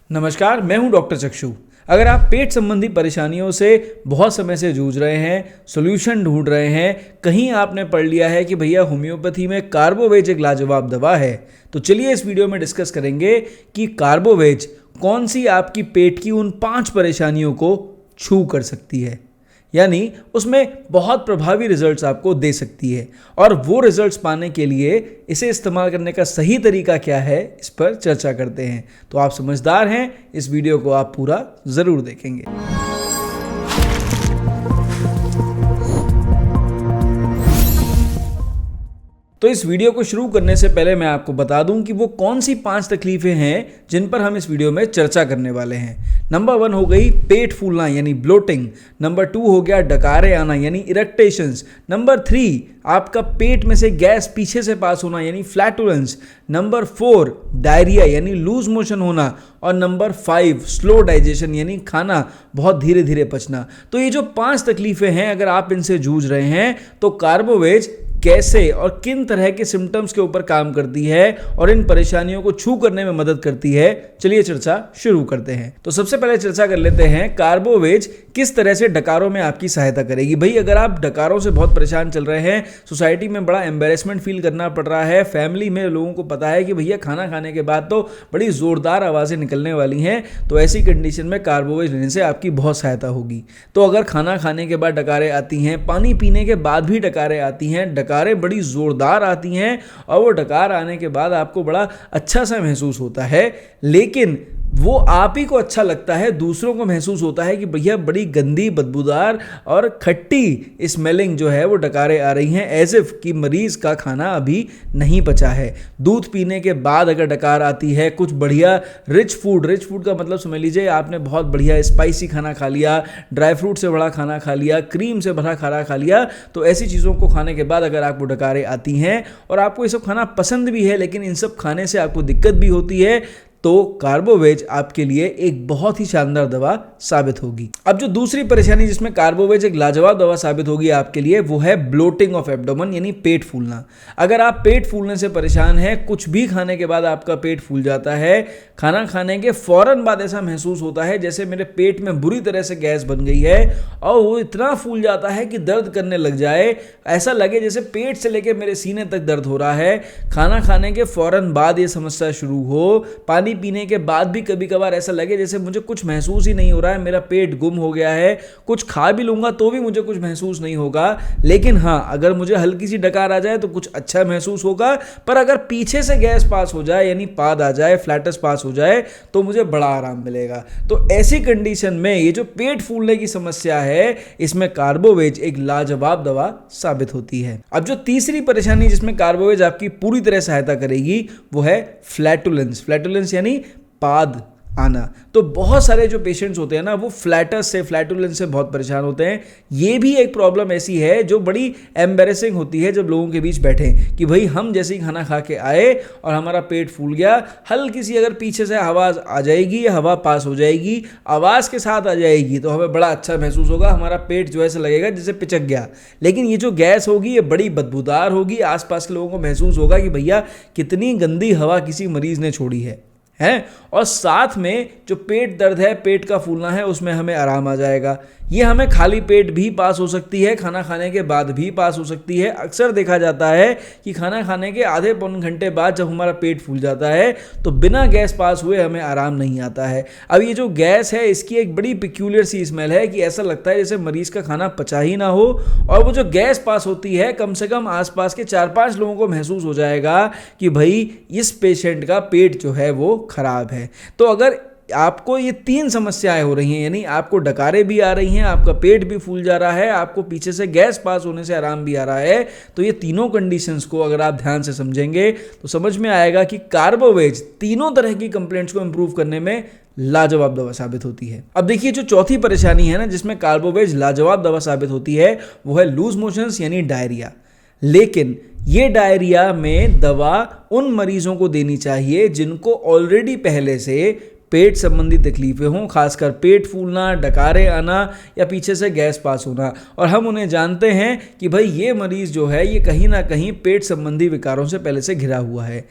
नमस्कार, मैं हूं डॉक्टर चक्षु। अगर आप पेट संबंधी परेशानियों से बहुत समय से जूझ रहे हैं, सॉल्यूशन ढूंढ रहे हैं, कहीं आपने पढ़ लिया है कि भैया होम्योपैथी में कार्बोवेज एक लाजवाब दवा है, तो चलिए इस वीडियो में डिस्कस करेंगे कि कार्बोवेज कौन सी आपकी पेट की उन 5 परेशानियों को छू कर सकती है, यानी उसमें बहुत प्रभावी रिजल्ट्स आपको दे सकती है। और वो रिजल्ट्स पाने के लिए इसे इस्तेमाल करने का सही तरीका क्या है, इस पर चर्चा करते हैं। तो आप समझदार हैं, इस वीडियो को आप पूरा ज़रूर देखेंगे। तो इस वीडियो को शुरू करने से पहले मैं आपको बता दूं कि वो कौन सी 5 तकलीफें हैं जिन पर हम इस वीडियो में चर्चा करने वाले हैं। नंबर 1 हो गई पेट फूलना यानी ब्लोटिंग। नंबर 2 हो गया डकारे आना यानी इरेक्टेशंस। नंबर 3 आपका पेट में से गैस पीछे से पास होना यानी फ्लैटुलेंस। नंबर 4 डायरिया यानी लूज मोशन होना। और नंबर 5 स्लो डाइजेशन यानी खाना बहुत धीरे धीरे पचना। तो ये जो 5 तकलीफें हैं, अगर आप इनसे जूझ रहे हैं तो कार्बोवेज कैसे और किन तरह के सिम्टम्स के ऊपर काम करती है और इन परेशानियों को छू करने में मदद करती है, चलिए चर्चा शुरू करते हैं। तो सबसे पहले चर्चा कर लेते हैं कार्बोवेज किस तरह से डकारों में आपकी सहायता करेगी। भाई अगर आप डकारों से बहुत परेशान चल रहे हैं, सोसाइटी में बड़ा एम्बेरसमेंट फील करना पड़ रहा है, फैमिली में लोगों को पता है कि भैया खाना खाने के बाद तो बड़ी जोरदार आवाज़ें निकलने वाली हैं, तो ऐसी कंडीशन में कार्बोवेज लेने से आपकी बहुत सहायता होगी। तो अगर खाना खाने के बाद डकारें आती हैं, पानी पीने के बाद भी डकारें आती हैं, डकारें बड़ी जोरदार आती हैं और वो डकार आने के बाद आपको बड़ा अच्छा सा महसूस होता है, लेकिन वो आप ही को अच्छा लगता है, दूसरों को महसूस होता है कि भैया बड़ी गंदी, बदबूदार और खट्टी स्मेलिंग जो है वो डकारें आ रही हैं, एज इफ कि मरीज का खाना अभी नहीं पचा है। दूध पीने के बाद अगर डकार आती है, कुछ बढ़िया रिच फूड का मतलब समझ लीजिए आपने बहुत बढ़िया स्पाइसी खाना खा लिया, ड्राई फ्रूट से भरा खाना खा लिया, क्रीम से भरा खाना खा लिया, तो ऐसी चीज़ों को खाने के बाद अगर आपको डकारें आती हैं और आपको ये सब खाना पसंद भी है, लेकिन इन सब खाने से आपको दिक्कत भी होती है, तो कार्बोवेज आपके लिए एक बहुत ही शानदार दवा साबित होगी। अब जो दूसरी परेशानी जिसमें कार्बोवेज एक लाजवाब दवा साबित होगी आपके लिए, वो है ब्लोटिंग ऑफ एब्डोमेन यानी पेट फूलना। अगर आप पेट फूलने से परेशान हैं, कुछ भी खाने के बाद आपका पेट फूल जाता है, खाना खाने के फौरन बाद ऐसा महसूस होता है जैसे मेरे पेट में बुरी तरह से गैस बन गई है और वो इतना फूल जाता है कि दर्द करने लग जाए, ऐसा लगे जैसे पेट से लेकर मेरे सीने तक दर्द हो रहा है। खाना खाने के फौरन बाद ये समस्या शुरू हो, पानी पीने के बाद भी कभी कभार ऐसा लगे जैसे मुझे कुछ महसूस ही नहीं हो रहा है, मेरा पेट गुम हो गया है, कुछ खा भी लूंगा तो भी मुझे कुछ महसूस नहीं होगा, लेकिन हाँ अगर मुझे हल्की सी डकार आ जाए तो कुछ अच्छा महसूस होगा, पर अगर पीछे से गैस पास हो जाए यानी पाद आ जाए, फ्लैटस पास हो जाए, तो मुझे बड़ा आराम मिलेगा। तो ऐसी कंडीशन में ये जो पेट फूलने की समस्या है, इसमें कार्बोवेज एक लाजवाब दवा साबित होती है। अब जो तीसरी परेशानी जिसमें कार्बोवेज आपकी पूरी तरह सहायता करेगी, वो है फ्लैटुलेंस यानी पाद आना। तो बहुत सारे जो पेशेंट्स होते हैं ना, वो फ्लैटुलेंस से बहुत परेशान होते हैं। ये भी एक प्रॉब्लम ऐसी है जो बड़ी एम्बेरसिंग होती है जब लोगों के बीच बैठे कि भाई हम जैसे ही खाना खा के आए और हमारा पेट फूल गया, हल्की सी अगर पीछे से आवाज़ आ जाएगी या हवा पास हो जाएगी, आवाज़ के साथ आ जाएगी, तो हमें बड़ा अच्छा महसूस होगा, हमारा पेट जो ऐसा लगेगा जैसे पिचक गया। लेकिन ये जो गैस होगी ये बड़ी बदबूदार होगी, आसपास के लोगों को महसूस होगा कि भैया कितनी गंदी हवा किसी मरीज़ ने छोड़ी है। और साथ में जो पेट दर्द है, पेट का फूलना है, उसमें हमें आराम आ जाएगा। ये हमें खाली पेट भी पास हो सकती है, खाना खाने के बाद भी पास हो सकती है। अक्सर देखा जाता है कि खाना खाने के आधे पौन घंटे बाद जब हमारा पेट फूल जाता है तो बिना गैस पास हुए हमें आराम नहीं आता है। अब ये जो गैस है इसकी एक बड़ी पिक्यूलियर सी स्मेल है कि ऐसा लगता है जैसे मरीज़ का खाना पचा ही ना हो, और वो जो गैस पास होती है कम से कम आसपास के 4-5 लोगों को महसूस हो जाएगा कि भाई इस पेशेंट का पेट जो है वो खराब है। तो अगर आपको ये 3 समस्याएं हो रही हैं, यानी आपको डकारें भी आ रही हैं, आपका पेट भी फूल जा रहा है, आपको पीछे से गैस पास होने से आराम भी आ रहा है, तो ये तीनों कंडीशंस को अगर आप ध्यान से समझेंगे तो समझ में आएगा कि कार्बोवेज तीनों तरह की कंप्लेंट्स को इंप्रूव करने में लाजवाब दवा साबित होती है। अब देखिए जो चौथी परेशानी है ना जिसमें कार्बोवेज लाजवाब दवा साबित होती है, वो है लूज मोशंस यानी डायरिया। लेकिन ये डायरिया में दवा उन मरीजों को देनी चाहिए जिनको ऑलरेडी पहले से पेट संबंधी तकलीफें हों, खासकर पेट फूलना, डकारे आना या पीछे से गैस पास होना। और हम उन्हें जानते हैं कि भाई ये मरीज़ जो है ये कहीं ना कहीं पेट संबंधी विकारों से पहले से घिरा हुआ है।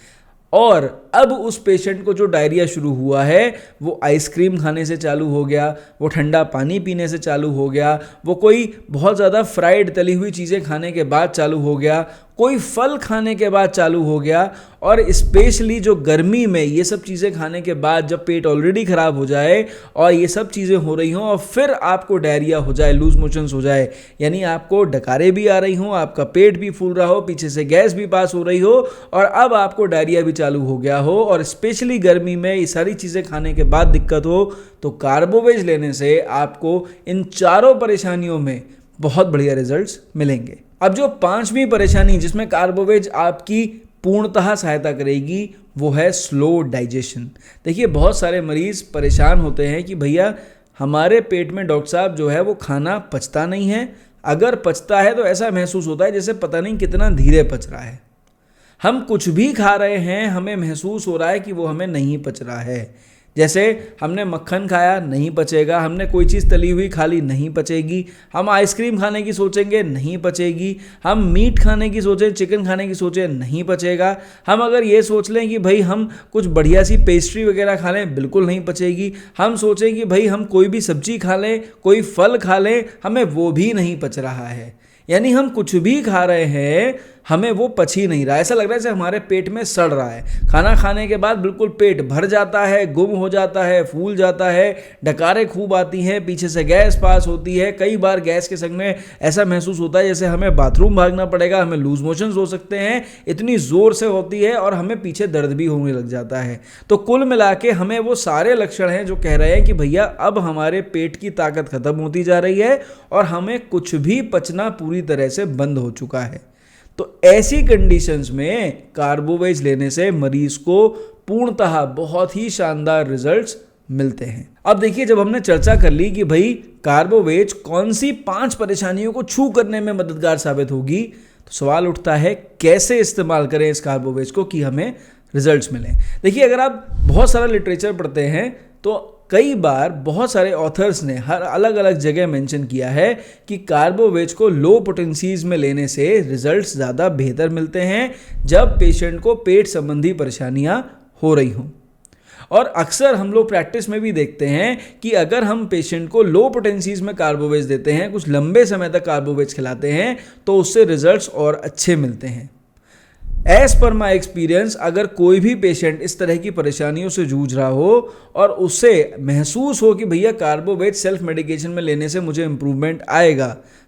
और अब उस पेशेंट को जो डायरिया शुरू हुआ है वो आइसक्रीम खाने से चालू हो गया, वो ठंडा पानी पीने से चालू हो गया, वो कोई बहुत ज़्यादा फ्राइड तली हुई चीज़ें खाने के बाद चालू हो गया, कोई फल खाने के बाद चालू हो गया। और स्पेशली जो गर्मी में ये सब चीज़ें खाने के बाद जब पेट ऑलरेडी ख़राब हो जाए और ये सब चीज़ें हो रही हों और फिर आपको डायरिया हो जाए, लूज मोशंस हो जाए, यानी आपको डकारें भी आ रही हों, आपका पेट भी फूल रहा हो, पीछे से गैस भी पास हो रही हो और अब आपको डायरिया भी चालू हो गया हो और स्पेशली गर्मी में ये सारी चीज़ें खाने के बाद दिक्कत हो, तो कार्बोवेज लेने से आपको इन चारों परेशानियों में बहुत बढ़िया रिजल्ट्स मिलेंगे। अब जो पांचवी परेशानी जिसमें कार्बोवेज आपकी पूर्णतः सहायता करेगी वो है स्लो डाइजेशन। देखिए बहुत सारे मरीज परेशान होते हैं कि भैया हमारे पेट में डॉक्टर साहब जो है वो खाना पचता नहीं है, अगर पचता है तो ऐसा महसूस होता है जैसे पता नहीं कितना धीरे पच रहा है। हम कुछ भी खा रहे हैं हमें महसूस हो रहा है कि वो हमें नहीं पच रहा है। जैसे हमने मक्खन खाया नहीं पचेगा, हमने कोई चीज़ तली हुई खा ली नहीं पचेगी, हम आइसक्रीम खाने की सोचेंगे नहीं पचेगी, हम मीट खाने की सोचें, चिकन खाने की सोचें नहीं पचेगा, हम अगर ये सोच लें कि भाई हम कुछ बढ़िया सी पेस्ट्री वगैरह खा लें बिल्कुल नहीं पचेगी, हम सोचें कि भाई हम कोई भी सब्जी खा लें, कोई फल खा लें, हमें वो भी नहीं पच रहा है। यानी हम कुछ भी खा रहे हैं हमें वो पच ही नहीं रहा, ऐसा लग रहा है जैसे हमारे पेट में सड़ रहा है। खाना खाने के बाद बिल्कुल पेट भर जाता है, गुम हो जाता है, फूल जाता है, डकारें खूब आती हैं, पीछे से गैस पास होती है, कई बार गैस के संग में ऐसा महसूस होता है जैसे हमें बाथरूम भागना पड़ेगा, हमें लूज मोशंस हो सकते हैं, इतनी ज़ोर से होती है और हमें पीछे दर्द भी होने लग जाता है। तो कुल मिला के हमें वो सारे लक्षण हैं जो कह रहे हैं कि भैया अब हमारे पेट की ताकत खत्म होती जा रही है और हमें कुछ भी पचना पूरी तरह से बंद हो चुका है। तो ऐसी कंडीशंस में कार्बोवेज लेने से मरीज को पूर्णतः बहुत ही शानदार रिजल्ट्स मिलते हैं। अब देखिए जब हमने चर्चा कर ली कि भाई कार्बोवेज कौन सी 5 परेशानियों को छू करने में मददगार साबित होगी, तो सवाल उठता है कैसे इस्तेमाल करें इस कार्बोवेज को कि हमें रिजल्ट्स मिलें। देखिए अगर आप बहुत सारा लिटरेचर पढ़ते हैं तो कई बार बहुत सारे ऑथर्स ने हर अलग अलग जगह मेंशन किया है कि कार्बोवेज को लो पोटेंसीज में लेने से रिजल्ट्स ज़्यादा बेहतर मिलते हैं जब पेशेंट को पेट संबंधी परेशानियां हो रही हों। और अक्सर हम लोग प्रैक्टिस में भी देखते हैं कि अगर हम पेशेंट को लो पोटेंसीज में कार्बोवेज देते हैं, कुछ लंबे समय तक कार्बोवेज खिलाते हैं, तो उससे रिजल्ट्स और अच्छे मिलते हैं। एज पर माई एक्सपीरियंस अगर कोई भी पेशेंट इस तरह की परेशानियों से जूझ रहा हो और उससे महसूस हो कि भैया कार्बोवेज सेल्फ मेडिकेशन में लेने से मुझे इम्प्रूवमेंट आएगा,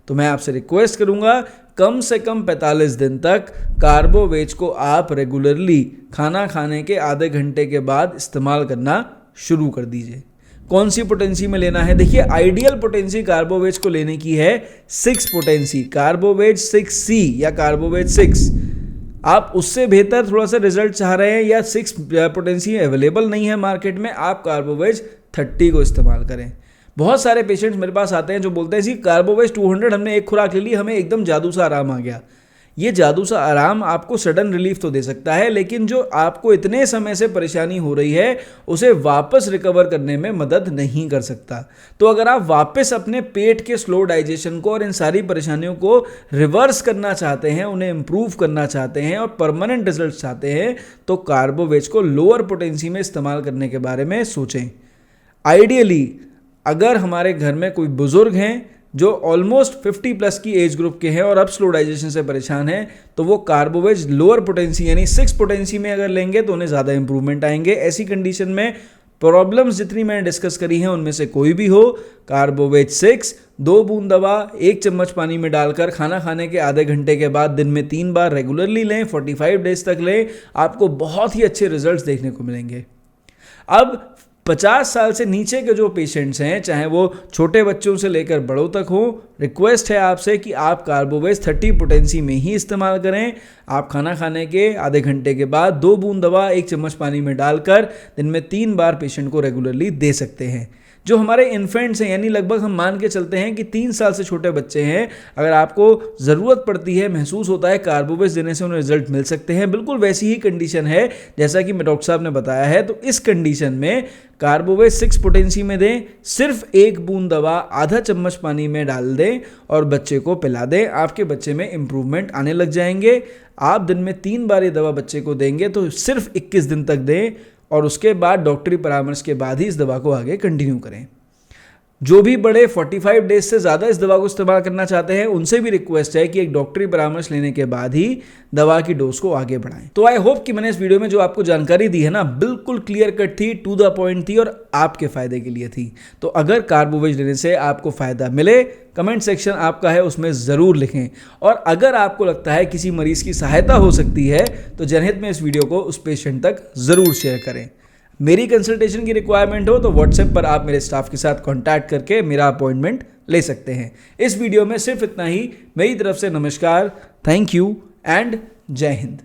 तो मैं आपसे रिक्वेस्ट करूंगा कम से कम 45 दिन तक कार्बोवेज को आप रेगुलरली खाना खाने के आधे घंटे के बाद इस्तेमाल करना शुरू कर दीजिए। कौन सी पोटेंसी में लेना है? देखिए आइडियल पोटेंसी कार्बोवेज को लेने की है 6 पोटेंसी, कार्बोवेज 6C या कार्बोवेज 6। आप उससे बेहतर थोड़ा सा रिजल्ट चाह रहे हैं या 6 पोटेंसी अवेलेबल नहीं है मार्केट में, आप कार्बोवेज 30 को इस्तेमाल करें। बहुत सारे पेशेंट्स मेरे पास आते हैं जो बोलते हैं जी कार्बोवेज 200 हमने एक खुराक ले ली, हमें एकदम जादू सा आराम आ गया। ये जादू सा आराम आपको सडन रिलीफ तो दे सकता है, लेकिन जो आपको इतने समय से परेशानी हो रही है उसे वापस रिकवर करने में मदद नहीं कर सकता। तो अगर आप वापस अपने पेट के स्लो डाइजेशन को और इन सारी परेशानियों को रिवर्स करना चाहते हैं, उन्हें इंप्रूव करना चाहते हैं और परमानेंट रिजल्ट चाहते हैं, तो कार्बोवेज को लोअर पोटेंसी में इस्तेमाल करने के बारे में सोचें। आइडियली अगर हमारे घर में कोई बुजुर्ग हैं जो ऑलमोस्ट 50 प्लस की एज ग्रुप के हैं और अब स्लो डाइजेशन से परेशान हैं, तो वो कार्बोवेज लोअर पोटेंसी यानी 6 पोटेंसी में अगर लेंगे तो उन्हें ज़्यादा इंप्रूवमेंट आएंगे। ऐसी कंडीशन में प्रॉब्लम्स जितनी मैंने डिस्कस करी हैं उनमें से कोई भी हो, कार्बोवेज 6 2 बूंद दवा 1 चम्मच पानी में डालकर खाना खाने के आधे घंटे के बाद दिन में 3 बार रेगुलरली लें, 45 डेज तक लें, आपको बहुत ही अच्छे रिजल्ट्स देखने को मिलेंगे। अब 50 साल से नीचे के जो पेशेंट्स हैं, चाहे वो छोटे बच्चों से लेकर बड़ों तक हो, रिक्वेस्ट है आपसे कि आप कार्बोवेज 30 पोटेंसी में ही इस्तेमाल करें। आप खाना खाने के आधे घंटे के बाद 2 बूंद दवा 1 चम्मच पानी में डालकर दिन में 3 बार पेशेंट को रेगुलरली दे सकते हैं। जो हमारे इन्फेंट्स हैं, यानी लगभग हम मान के चलते हैं कि 3 साल से छोटे बच्चे हैं, अगर आपको ज़रूरत पड़ती है, महसूस होता है कार्बोवेज देने से उन्हें रिजल्ट मिल सकते हैं, बिल्कुल वैसी ही कंडीशन है जैसा कि डॉक्टर साहब ने बताया है। तो इस कंडीशन में कार्बोवेज 6 पोटेंसी में दें, सिर्फ 1 बूंद दवा आधा चम्मच पानी में डाल दें और बच्चे को पिला दें। आपके बच्चे में इंप्रूवमेंट आने लग जाएंगे। आप दिन में 3 बार ये दवा बच्चे को देंगे तो सिर्फ 21 दिन तक दें और उसके बाद डॉक्टरी परामर्श के बाद ही इस दवा को आगे कंटिन्यू करें। जो भी बड़े 45 डेज से ज़्यादा इस दवा को इस्तेमाल करना चाहते हैं उनसे भी रिक्वेस्ट है कि एक डॉक्टरी परामर्श लेने के बाद ही दवा की डोज को आगे बढ़ाएं। तो आई होप कि मैंने इस वीडियो में जो आपको जानकारी दी है ना, बिल्कुल क्लियर कट थी, टू द पॉइंट थी और आपके फायदे के लिए थी। तो अगर कार्बोवेज लेने से आपको फायदा मिले, कमेंट सेक्शन आपका है, उसमें ज़रूर लिखें। और अगर आपको लगता है किसी मरीज़ की सहायता हो सकती है तो जनहित में इस वीडियो को उस पेशेंट तक ज़रूर शेयर करें। मेरी कंसल्टेशन की रिक्वायरमेंट हो तो व्हाट्सएप पर आप मेरे स्टाफ के साथ कांटेक्ट करके मेरा अपॉइंटमेंट ले सकते हैं। इस वीडियो में सिर्फ इतना ही। मेरी तरफ से नमस्कार, थैंक यू एंड जय हिंद।